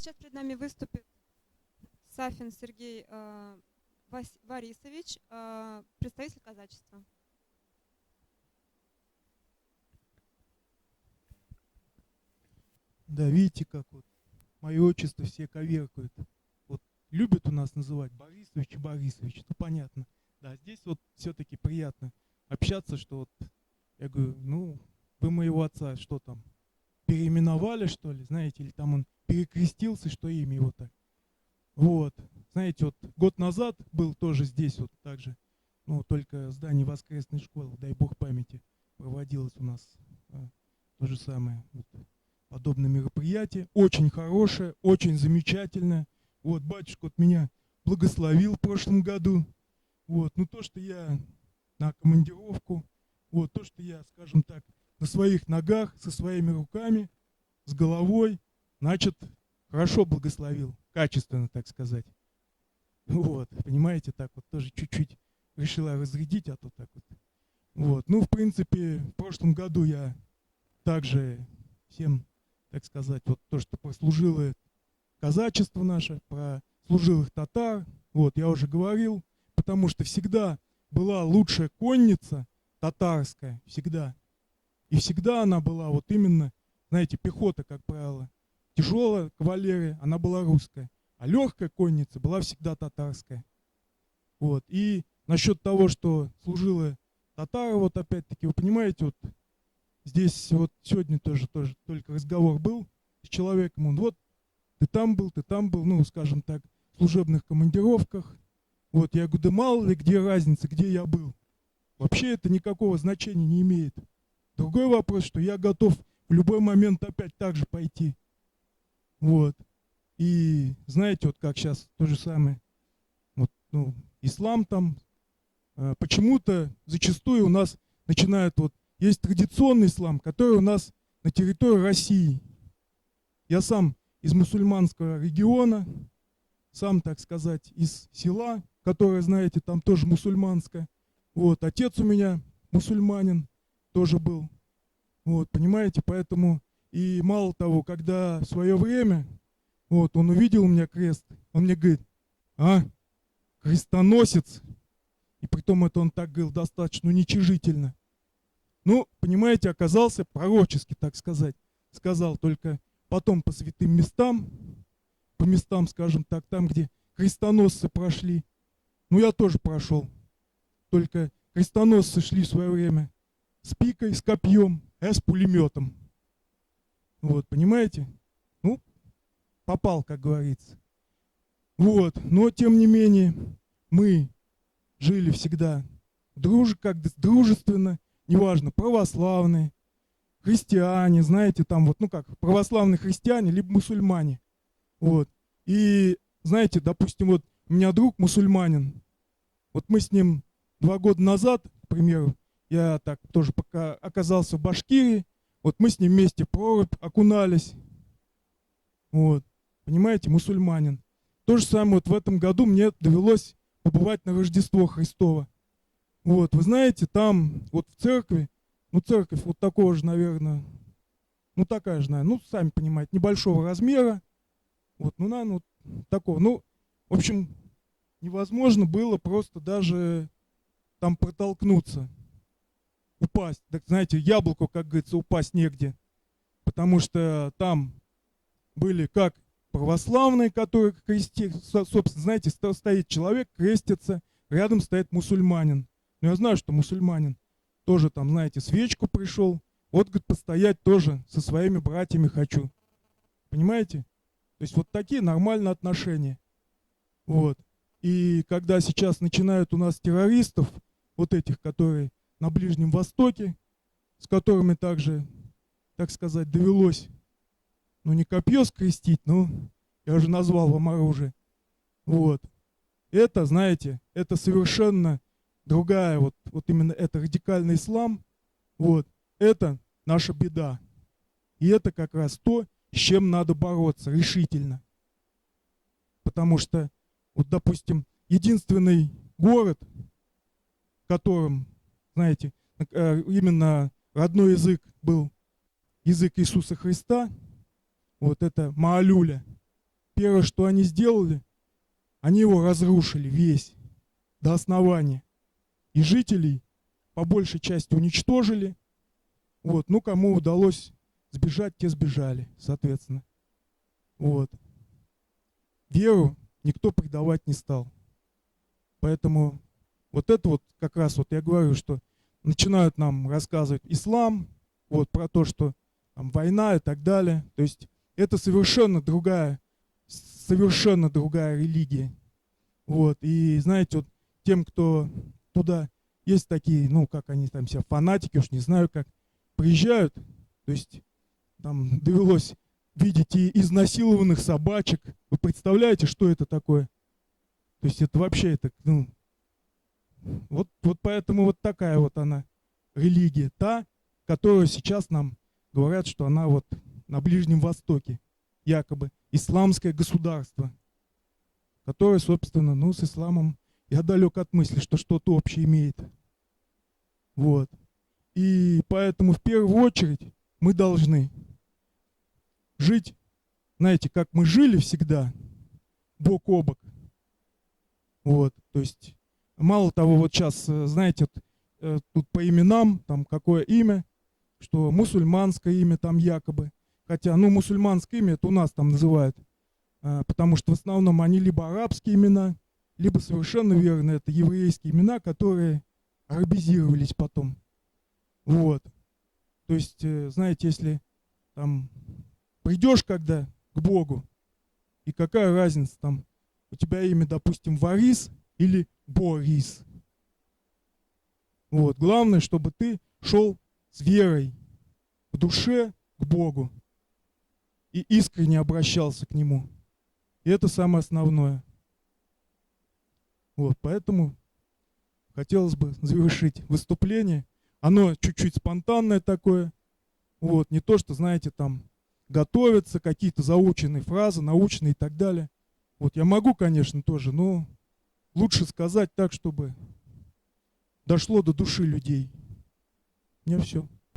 Сейчас перед нами выступит Сафин Сергей Борисович, представитель казачества. Да, видите, как вот мое отчество все коверкают. Вот любят у нас называть Борисович и Борисович, ну понятно. Да, здесь вот все-таки приятно общаться, что вот я говорю, ну, вы моего отца что там, переименовали, что ли, знаете, или там он перекрестился, что имя его так. Вот, знаете, вот год назад был тоже здесь вот так же, ну, только здание воскресной школы, дай бог памяти, проводилось у нас то же самое. Вот, подобное мероприятие, очень хорошее, очень замечательное. Вот, батюшка вот меня благословил в прошлом году. Вот, ну то, что я на командировку, вот, то, что я, скажем так, на своих ногах, со своими руками, с головой, значит, хорошо благословил, качественно, так сказать. Вот, понимаете, так вот тоже чуть-чуть решила разрядить, а то так вот. Вот, ну, в принципе, в прошлом году я также всем, так сказать, вот то, что прослужило казачество наше, про служилых татар, вот, я уже говорил, потому что всегда была лучшая конница татарская, всегда. И всегда она была вот именно, знаете, пехота, как правило, тяжелая кавалерия, она была русская, а легкая конница была всегда татарская. Вот, и насчет того, что служилые татары, вот опять-таки, вы понимаете, вот здесь вот сегодня тоже только разговор был с человеком, он вот, ты там был, ну, скажем так, в служебных командировках. Вот, я говорю, да мало ли где разница, где я был. Вообще это никакого значения не имеет. Другой вопрос, что я готов в любой момент опять так же пойти. Вот. И знаете, вот как сейчас то же самое, вот, ну, ислам там, почему-то зачастую у нас начинают вот, есть традиционный ислам, который у нас на территории России. Я сам из мусульманского региона, сам, так сказать, из села, которое, знаете, там тоже мусульманское. Вот, отец у меня мусульманин тоже был. Вот, понимаете, поэтому и мало того, когда в свое время, вот, он увидел у меня крест, он мне говорит, а, крестоносец. И притом это он так говорил достаточно уничижительно. Ну, понимаете, оказался пророчески, так сказать. Сказал только потом по святым местам, по местам, скажем так, там, где крестоносцы прошли. Ну, я тоже прошел. Только крестоносцы шли в свое время с пикой, с копьем, а я с пулеметом. Вот, понимаете? Ну, попал, как говорится. Вот, но тем не менее, мы жили всегда дружественно, неважно, православные, христиане, знаете, там вот, ну как, православные христиане, либо мусульмане. Вот. И, знаете, допустим, вот у меня друг мусульманин, вот мы с ним 2 года назад, к примеру, я так тоже пока оказался в Башкирии, вот мы с ним вместе в прорубь окунались. Вот. Понимаете, мусульманин. То же самое вот в этом году мне довелось побывать на Рождество Христово. Вот, вы знаете, там вот в церкви, ну церковь вот такого же, наверное, ну такая же, наверное, ну сами понимаете, небольшого размера. Вот, ну, наверное, вот такого. Ну, в общем, невозможно было просто даже там протолкнуться, упасть. Так, знаете, яблоку, как говорится, упасть негде. Потому что там были как православные, которые крестятся, собственно, знаете, стоит человек, крестится, рядом стоит мусульманин. Но я знаю, что мусульманин тоже там, знаете, свечку пришел. Вот, говорит, постоять тоже со своими братьями хочу. Понимаете? То есть вот такие нормальные отношения. Вот. И когда сейчас начинают у нас террористов, вот этих, которые на Ближнем Востоке, с которыми также, так сказать, довелось, ну не копье скрестить, но я уже назвал вам оружие. Вот. Это, знаете, это совершенно другая, вот именно это радикальный ислам, вот, это наша беда. И это как раз то, с чем надо бороться решительно. Потому что, вот, допустим, единственный город, в котором, знаете, именно родной язык был язык Иисуса Христа, вот это Маалюля. первое, что они сделали, они его разрушили весь, до основания. И жителей по большей части уничтожили. Вот. Ну, кому удалось сбежать, те сбежали, соответственно. Вот. Веру никто предавать не стал. Поэтому вот это вот как раз вот я говорю, что начинают нам рассказывать ислам, вот про то, что там война и так далее. То есть это совершенно другая религия. Вот. И знаете, вот тем, кто туда, есть такие, ну, как они там себя, фанатики, уж не знаю как, приезжают, то есть там довелось видеть и изнасилованных собачек. Вы представляете, что это такое? То есть это вообще, это, ну, вот поэтому вот такая вот она религия, та, которую сейчас нам говорят, что она вот на Ближнем Востоке, якобы исламское государство, которое, собственно, ну, с исламом я далек от мысли, что что-то общее имеет. Вот. И поэтому в первую очередь мы должны жить, знаете, как мы жили всегда, бок о бок. Вот, то есть, мало того, вот сейчас, знаете, тут по именам, там какое имя, что мусульманское имя там якобы. Хотя, ну, мусульманское имя это у нас там называют, потому что в основном они либо арабские имена, либо совершенно верно, это еврейские имена, которые арабизировались потом. Вот. То есть, знаете, если там придешь когда к Богу, и какая разница там, у тебя имя, допустим, Варис или Борис. Вот. Главное, чтобы ты шел с верой в душе к Богу и искренне обращался к Нему. И это самое основное. Вот. Поэтому хотелось бы завершить выступление. Оно чуть-чуть спонтанное такое. Вот. Не то, что, знаете, там готовятся какие-то заученные фразы, научные и так далее. Вот я могу, конечно, тоже, но лучше сказать так, чтобы дошло до души людей. У меня все.